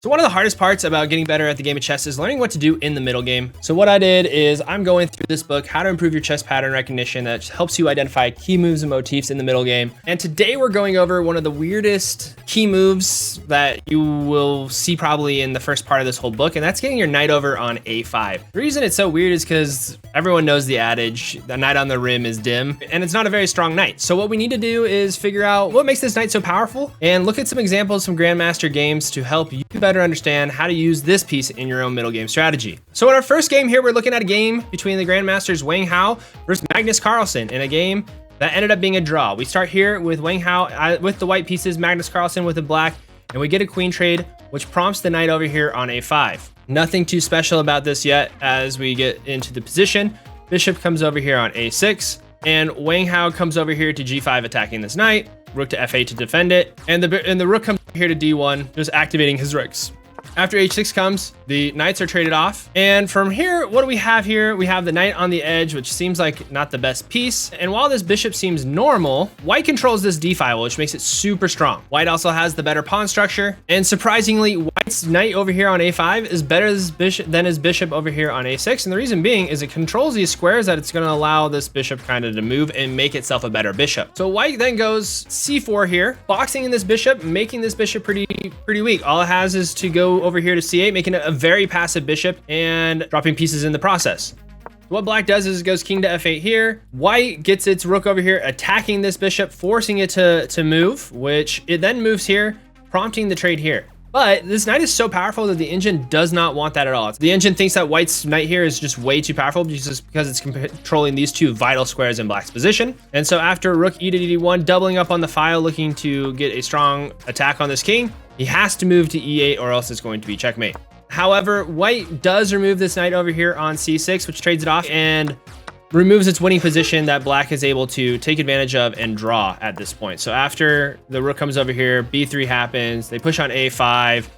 So one of the hardest parts about getting better at the game of chess is learning what to do in the middle game. So what I did is I'm going through this book, How to Improve Your Chess Pattern Recognition, that helps you identify key moves and motifs in the middle game. And today we're going over one of the weirdest key moves that you will see probably in the first part of this whole book, and that's getting your knight over on a5. The reason it's so weird is because everyone knows the adage, the knight on the rim is dim, and it's not a very strong knight. So what we need to do is figure out what makes this knight so powerful and look at some examples from Grandmaster games to help you better understand how to use this piece in your own middle game strategy. So in our first game here, we're looking at a game between the Grandmasters Wang versus Magnus Carlsen in a game that ended up being a draw. We start here with Wang with the white pieces, Magnus Carlsen with the black, and we get a queen trade, which prompts the knight over here on a5. Nothing too special about this yet as we get into the position. Bishop comes over here on a6, and Wang comes over here to g5 attacking this knight, rook to f8 to defend it, and the rook comes here to d1, just activating his rooks. After h6 comes, the knights are traded off. And from here, what do we have here? We have the knight on the edge, which seems like not the best piece. And while this bishop seems normal, white controls this d file, which makes it super strong. White also has the better pawn structure. And surprisingly, white's knight over here on a5 is better than his bishop over here on a6. And the reason being is it controls these squares that it's going to allow this bishop kind of to move and make itself a better bishop. So white then goes c4 here, boxing in this bishop, making this bishop pretty weak. All it has is to go over here to c8, making it a very passive bishop and dropping pieces in the process. What black does is it goes king to f8 here. White gets its rook over here, attacking this bishop, forcing it to move, which it then moves here, prompting the trade here. But this knight is so powerful that the engine does not want that at all. The engine thinks that white's knight here is just way too powerful just because it's controlling these two vital squares in black's position. And so after rook e to d1, doubling up on the file, looking to get a strong attack on this king, he has to move to e8 or else it's going to be checkmate. However, white does remove this knight over here on c6, which trades it off and removes its winning position that black is able to take advantage of and draw at this point. So after the rook comes over here, b3 happens, they push on a5,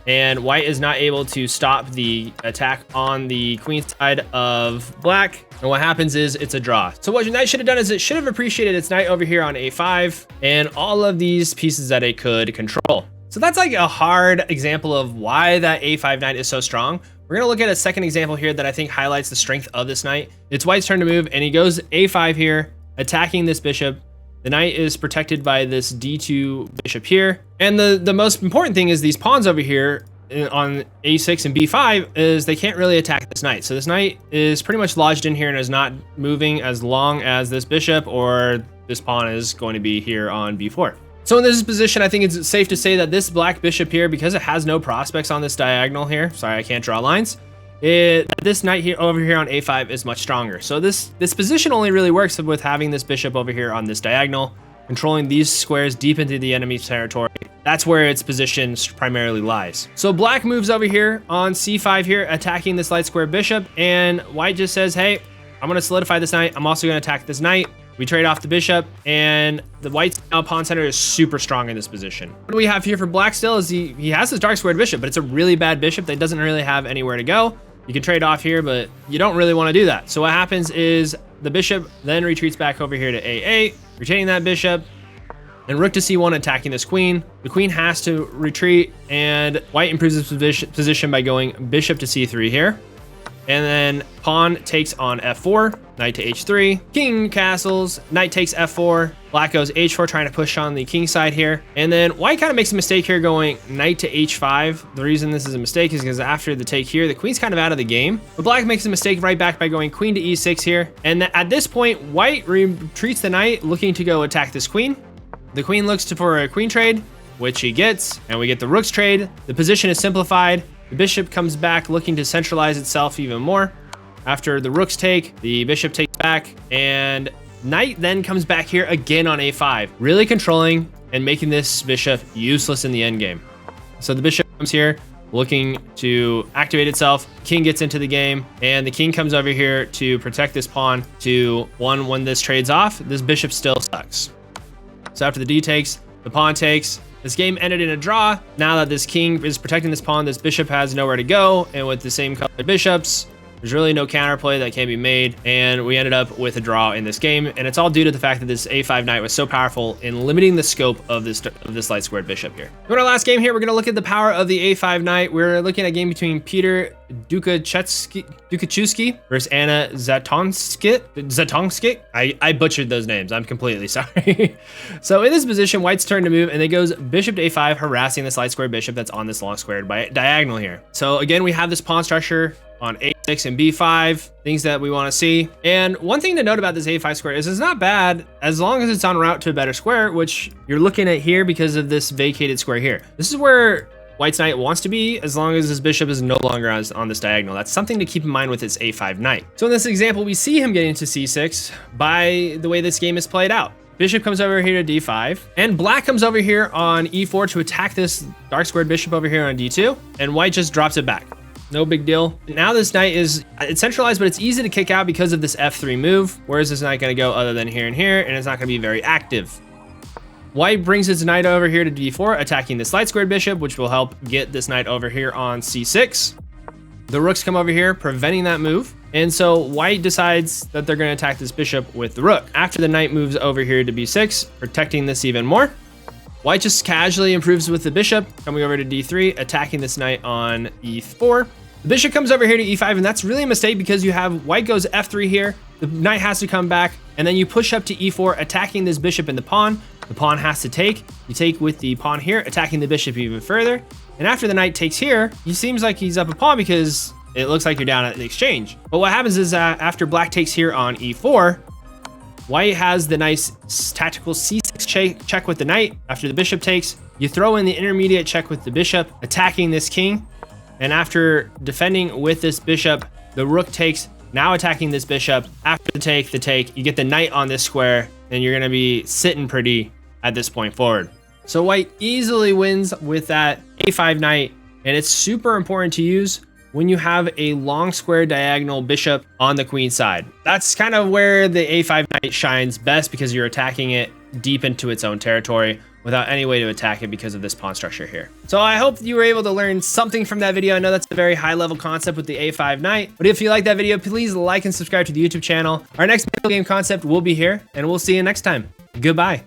and white is not able to stop the attack on the queen side of black. And what happens is it's a draw. So what your knight should have done is it should have appreciated its knight over here on a5 and all of these pieces that it could control. So that's like a hard example of why that a5 knight is so strong. We're gonna look at a second example here that I think highlights the strength of this knight. It's white's turn to move, and he goes a5 here, attacking this bishop. The knight is protected by this d2 bishop here. And the most important thing is these pawns over here on a6 and b5 is they can't really attack this knight. So this knight is pretty much lodged in here and is not moving as long as this bishop or this pawn is going to be here on b4. So in this position, I think it's safe to say that this black bishop here, because it has no prospects on this diagonal here, sorry, I can't draw lines, this knight here over here on a5 is much stronger. So this position only really works with having this bishop over here on this diagonal, controlling these squares deep into the enemy's territory. That's where its position primarily lies. So black moves over here on c5 here, attacking this light square bishop, and white just says, hey, I'm going to solidify this knight. I'm also going to attack this knight. We trade off the bishop, and the white's now pawn center is super strong in this position. What we have here for black still is he has this dark squared bishop, but it's a really bad bishop that doesn't really have anywhere to go. You can trade off here, but you don't really want to do that. So what happens is the bishop then retreats back over here to a8, retaining that bishop, and rook to c1 attacking this queen. The queen has to retreat, and white improves his position by going bishop to c3 here. And then pawn takes on f4, knight to h3, king castles, knight takes f4, black goes h4, trying to push on the king side here. And then white kind of makes a mistake here going knight to h5. The reason this is a mistake is because after the take here, the queen's kind of out of the game. But black makes a mistake right back by going queen to e6 here. And at this point, white retreats the knight, looking to go attack this queen. The queen looks for a queen trade, which he gets, and we get the rooks trade. The position is simplified. The bishop comes back, looking to centralize itself even more. After the rooks take, the bishop takes back, and knight then comes back here again on a5, really controlling and making this bishop useless in the endgame. So the bishop comes here, looking to activate itself. King gets into the game, and the king comes over here to protect this pawn to one. When this trades off, this bishop still sucks. So after the d takes, the pawn takes. This game ended in a draw. Now that this king is protecting this pawn, this bishop has nowhere to go, and with the same colored bishops, There's really no counterplay that can be made, and we ended up with a draw in this game, and it's all due to the fact that this a5 knight was so powerful in limiting the scope of this light squared bishop here. In our last game here, we're going to look at the power of the a5 knight. We're looking at a game between Peter Dukachewski versus Anna Zatongskit. I butchered those names. I'm completely sorry. So in this position, white's turn to move, and it goes bishop to a5, harassing this light squared bishop that's on this long squared diagonal here. So again, we have this pawn structure on a6 and b5, things that we want to see. And one thing to note about this a5 square is it's not bad as long as it's en route to a better square, which you're looking at here because of this vacated square here. This is where white's knight wants to be as long as his bishop is no longer on this diagonal. That's something to keep in mind with this a5 knight. So in this example, we see him getting to c6 by the way this game is played out. Bishop comes over here to d5, and black comes over here on e4 to attack this dark squared bishop over here on d2, and white just drops it back. No big deal. Now this knight it's centralized, but it's easy to kick out because of this f3 move. Where is this knight going to go other than here and here? And it's not going to be very active. White brings his knight over here to d4, attacking this light squared bishop, which will help get this knight over here on c6. The rooks come over here, preventing that move. And so white decides that they're going to attack this bishop with the rook. After the knight moves over here to b6, protecting this even more. White just casually improves with the bishop, coming over to d3, attacking this knight on e4. The bishop comes over here to e5, and that's really a mistake because you have white goes f3 here. The knight has to come back, and then you push up to e4, attacking this bishop and the pawn. The pawn has to take. You take with the pawn here, attacking the bishop even further. And after the knight takes here, he seems like he's up a pawn because it looks like you're down at the exchange. But what happens is after black takes here on e4, white has the nice tactical c6 check with the knight. After the bishop takes, you throw in the intermediate check with the bishop, attacking this king. And after defending with this bishop, the rook takes, now attacking this bishop. After the take, you get the knight on this square, and you're going to be sitting pretty at this point forward. So white easily wins with that a5 knight, and it's super important to use when you have a long square diagonal bishop on the queen side. That's kind of where the a5 knight shines best because you're attacking it deep into its own territory without any way to attack it because of this pawn structure here. So I hope you were able to learn something from that video. I know that's a very high level concept with the a5 knight, but if you like that video, please like and subscribe to the YouTube channel. Our next middle game concept will be here, and we'll see you next time. Goodbye.